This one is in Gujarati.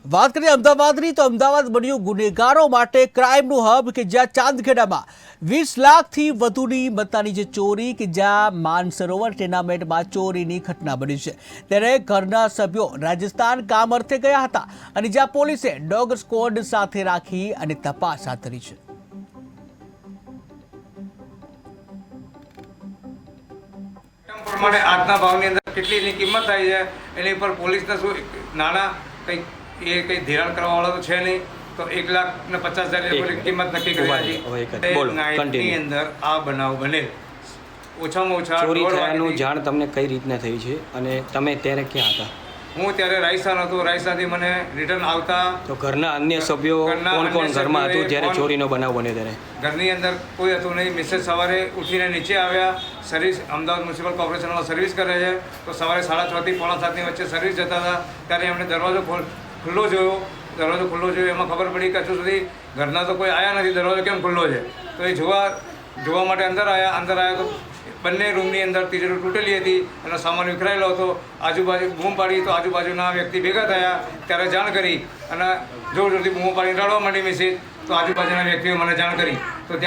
વાત કરીએ અમદાવાદની તો અમદાવાદ બન્યું ગુનેગારો માટે ક્રાઇમનું હબ કે જ્યાં ચાંદખેડામાં 20 લાખથી વધુની મત્તાની જે ચોરી કે જ્યાં માનસરોવર ટેર્નામેન્ટમાં ચોરીની ઘટના બની છે ત્યારે ઘરના સભ્યો રાજસ્થાન કામ અર્થે ગયા હતા અને જ્યાં પોલીસે ડોગ સ્ક્વોડ સાથે રાખી અને તપાસ હાથ ધરી છે। પ્રમાણે આજના ભાવની અંદર કેટલીની કિંમત થાય છે એની પર પોલીસને શું નાના કંઈક એ કંઈ ધિરાણ કરવાવાળો તો છે નહીં, તો 1,50,000 કિંમત નક્કી કરી હતી। અંદર આ બનાવ બને ઓછામાં ઓછા ચોરી થયાનું જાણ તમને કઈ રીતના થઈ છે અને તમે ત્યારે ક્યાં હતા? હું ત્યારે રાજસ્થાન હતો। રાજસ્થાનથી મને રિટર્ન આવતા તો ઘરના અન્ય સભ્યો કોણ કોણ ઘરમાં હતું જ્યારે ચોરીનો બનાવ બન્યો ત્યારે? ઘરની અંદર કોઈ હતું નહીં। મિસેસ સવારે ઉઠીને નીચે આવ્યા, સર્વિસ અમદાવાદ મ્યુનિસિપલ કોર્પોરેશનમાં સર્વિસ કરે છે, તો સવારે 6:30 થી 6:45 વચ્ચે સર્વિસ જતા હતા ત્યારે એમણે દરવાજો ખુલ્લો જોયો। એમાં ખબર પડી કે હજુ સુધી ઘરના તો કોઈ આવ્યા નથી, દરવાજો કેમ ખુલ્લો છે? તો એ જોવા માટે અંદર આવ્યા તો બંને રૂમની અંદર તિજોરી તૂટેલી હતી અને સામાન વિખરાયેલો હતો। આજુબાજુ બૂમ પાડી તો આજુબાજુના વ્યક્તિ ભેગા થયા, ત્યારે જાણ કરી અને જોરથી બૂમો પાડીને રડવા માંડી મિસેસ, તો આજુબાજુના વ્યક્તિઓ મને જાણ કરી, તો ત્યાં